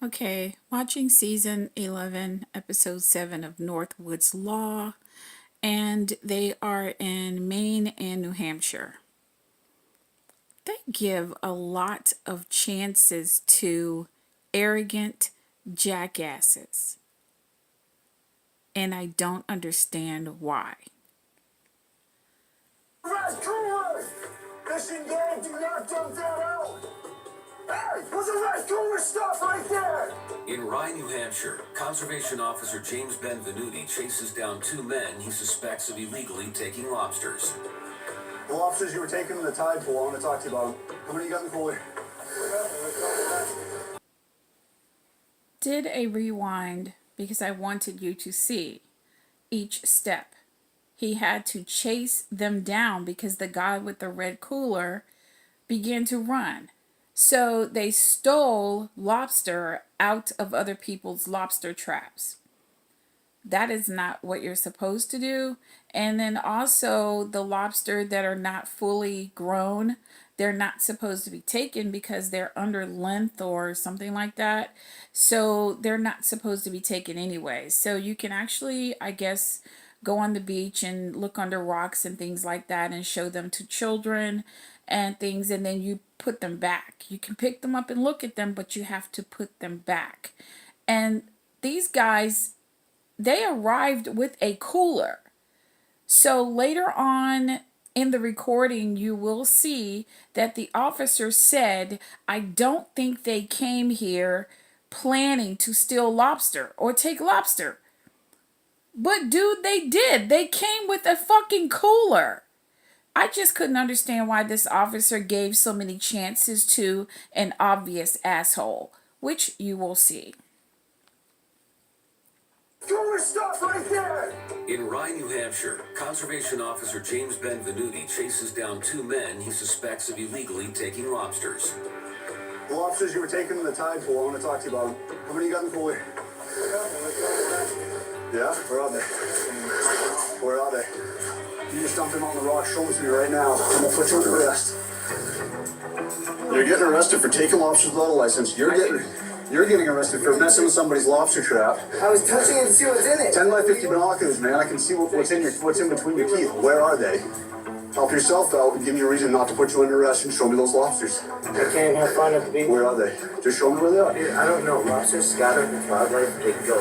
Okay, watching season 11, episode 7 of Northwood's Law, and they are in Maine and New Hampshire. They give a lot of chances to arrogant jackasses, and I don't understand why. Mission gang, do not dump that out! Hey, there's a red cooler stuff right there! In Rye, New Hampshire, Conservation Officer James Benvenuti chases down two men he suspects of illegally taking lobsters. The lobsters you were taking in the tide pool, I want to talk to you about them. How many you got in the cooler? Did a rewind because I wanted you to see each step. He had to chase them down because the guy with the red cooler began to run. So they stole lobster out of other people's lobster traps. That is not what you're supposed to do. And then also the lobster that are not fully grown, they're not supposed to be taken because they're under length or something like that. So they're not supposed to be taken anyway. So you can actually, I guess, go on the beach and look under rocks and things like that and show them to children and things, and then you put them back. You can pick them up and look at them, but you have to put them back. And these guys, they arrived with a cooler. So later on in the recording, you will see that the officer said, I don't think they came here planning to steal lobster or take lobster. But dude, they did. They came with a fucking cooler. I just couldn't understand why this officer gave so many chances to an obvious asshole, which you will see. Cooler stuff right there! In Rye, New Hampshire, Conservation Officer James Benvenuti chases down two men he suspects of illegally taking lobsters. The lobsters you were taking in the tide pool, I want to talk to you about them. How many you got in the cooler? Yeah? Where are they? Where are they? You just dumped them on the rock. Show them to me right now. I'm going to put you under arrest. You're getting arrested for taking lobsters without a license. You're getting arrested for messing with somebody's lobster trap. I was touching it to see what's in it. 10 by 50 binoculars, man. I can see what's in between your teeth. Where are they? Help yourself out and give me a reason not to put you under arrest and show me those lobsters. I can't have fun at the beach. Where are they? Just show me where they are. Dude, I don't know. Lobsters scattered in wildlife. They go.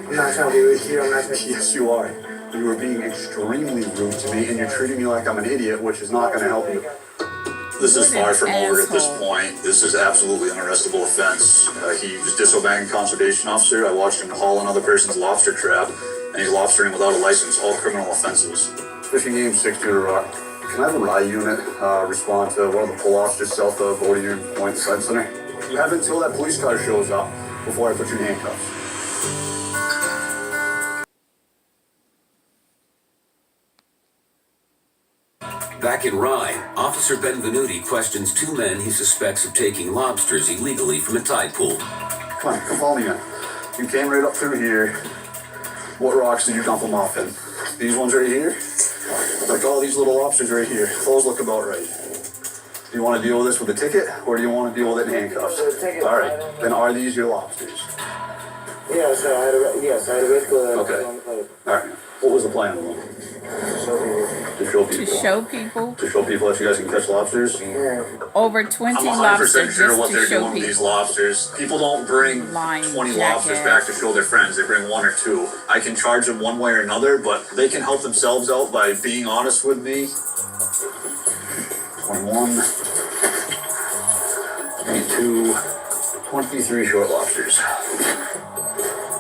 I'm not trying to be rude to you. I'm not trying to... Yes, you are. You are being extremely rude to me, and you're treating me like I'm an idiot, which is not going to help you. This is far from over at this point. This is absolutely an arrestable offense. He was disobeying a conservation officer. I watched him haul another person's lobster trap, and he's lobstering without a license, all criminal offenses. Fishing game 6 to rock. Can I have a RI unit respond to one of the pull-offs just south of Union Point Science Center? You have until that police car shows up before I put you in handcuffs. Back in Rye, Officer Benvenuti questions two men he suspects of taking lobsters illegally from a tide pool. Come on, come follow me in. You came right up through here. What rocks did you dump them off in? These ones right here? Like all these little lobsters right here. Those look about right. Do you want to deal with this with a ticket, or do you want to deal with it in handcuffs? All right, then are these your lobsters? Yes, I had a red cooler. Okay. All right. What was the plan of them? To show people. To show people. To show people that you guys can catch lobsters? Yeah. Over 20 I'm 100% lobsters sure just what to they're show doing with people. these lobsters. People don't bring Lying 20 jackass. lobsters back to show their friends. They bring one or two. I can charge them one way or another, but they can help themselves out by being honest with me. 21, 22, 23 short lobsters.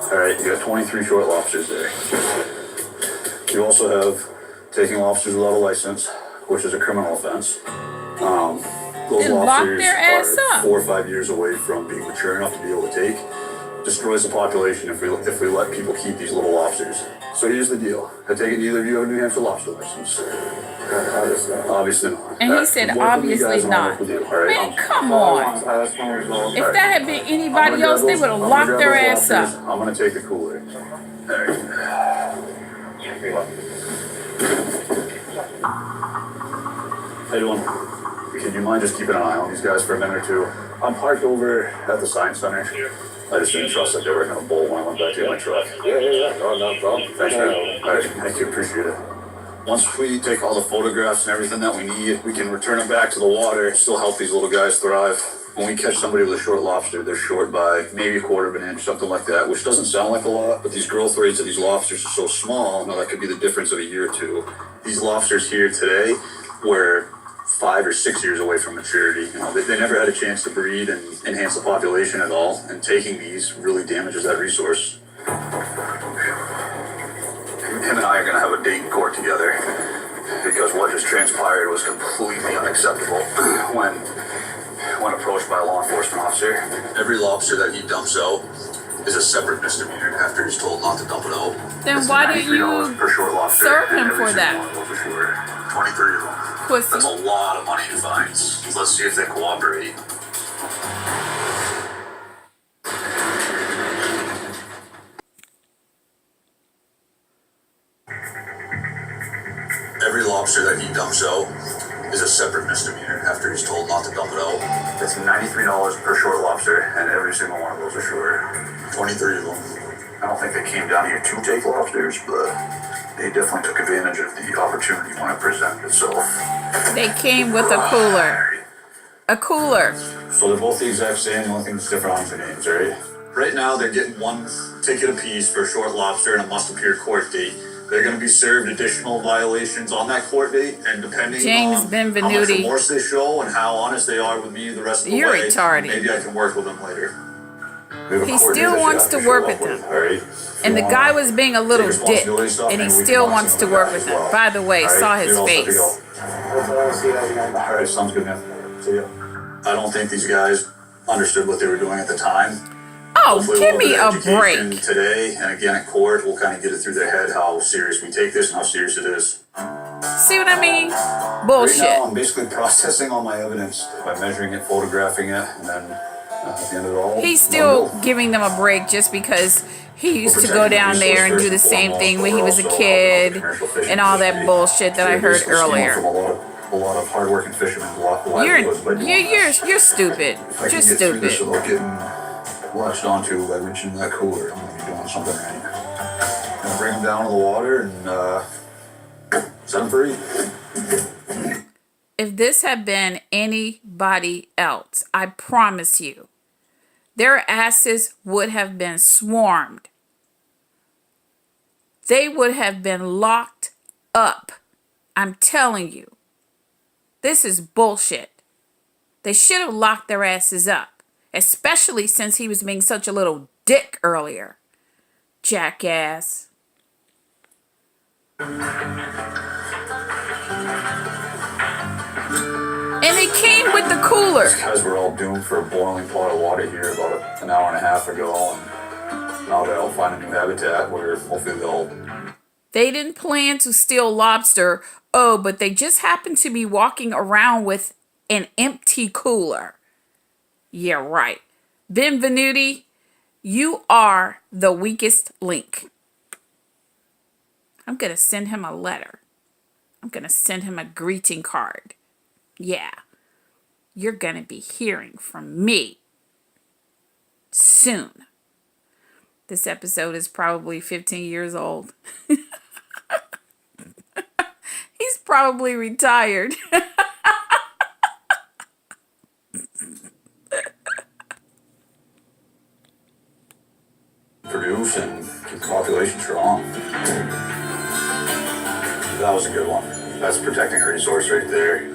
All right, you got 23 short lobsters there. You also have taking lobsters without a license, which is a criminal offense. Those Then lock lobsters their ass are up. 4 or 5 years away from being mature enough to be able to take. Destroys the population if we let people keep these little lobsters. So here's the deal. I take it neither of you have a New Hampshire lobster license. Obviously not. And he said, obviously not. Man, come on. If that had been anybody else, they would have locked their ass up. I'm gonna take the cooler. All right. How you doing? Could you mind just keeping an eye on these guys for a minute or two? I'm parked over at the science center. I just didn't trust that they were gonna bolt when I went back to get my truck. Yeah. No problem. Thanks, man. All right, thank you, appreciate it. Once we take all the photographs and everything that we need, we can return them back to the water, still help these little guys thrive. When we catch somebody with a short lobster, they're short by maybe a quarter of an inch, something like that, which doesn't sound like a lot, but these growth rates of these lobsters are so small, now that could be the difference of a year or two. These lobsters here today were 5 or 6 years away from maturity. You know, they never had a chance to breed and enhance the population at all, and taking these really damages that resource. Him and I are going to have a date in court together because what just transpired was completely unacceptable when approached by a law enforcement officer. Every lobster that he dumps out is a separate misdemeanor after he's told not to dump it out. Then why didn't you per short lobster, serve him every for single that? one of those are sure. 23 of them. Pussy. That's a lot of money in fines. Let's see if they cooperate. Every lobster that he dumps out is a separate misdemeanor after he's told not to dump it out. That's $93 per short lobster, and every single one of those are sure. 23 of them. I don't think they came down here to take lobsters, but they definitely took advantage of the opportunity when it presented itself. They came with a cooler. A cooler. So they're both the exact same, the only thing that's different on their names, right? Right now, they're getting one ticket apiece for a short lobster and a must-appear court date. They're going to be served additional violations on that court date, and depending James on Benvenuti. how much remorse they show and how honest they are with me the rest of the You're way, retarded. maybe I can work with them later. We have a He court still date that you wants have to show work up with them. all right? And the If you guy wanna was being a little take dick, responsibility stuff, and he maybe we still can box wants him to in work that with as them. well. By the way, All right? saw his You're all set to face. go. All right, sounds good, man. See ya. I don't think these guys understood what they were doing at the time. Oh, Hopefully give we'll me have a education break. today, and again at court, we'll kind of get it through their head how serious we take this and how serious it is. See what I mean? Right Bullshit. now, I'm basically processing all my evidence by measuring it, photographing it, and then at the end of it all, He's still giving them a break just because he used to go down there and do the same thing when he was a kid and all that bullshit that I heard earlier. A lot of hardworking fishermen, a lot of You're livelihoods by doing this. you're stupid. If I can Just get through this stupid. without getting latched onto by reaching that cooler, I'm gonna be doing something right. Gonna bring them down to the water and set them free. If this had been anybody else, I promise you, their asses would have been swarmed. They would have been locked up. I'm telling you. This is bullshit. They should have locked their asses up, especially since he was being such a little dick earlier. Jackass. And they came with the cooler. These guys were all doomed for a boiling pot of water here about an hour and a half ago, and now they'll find a new habitat where hopefully they'll. They didn't plan to steal lobster. Oh, but they just happened to be walking around with an empty cooler. Yeah, right. Benvenuti, you are the weakest link. I'm going to send him a letter. I'm going to send him a greeting card. Yeah. You're going to be hearing from me soon. This episode is probably 15 years old. He's probably retired. Produce and keep the population strong. That was a good one. That's protecting a resource right there.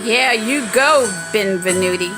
Yeah, you go, Benvenuti.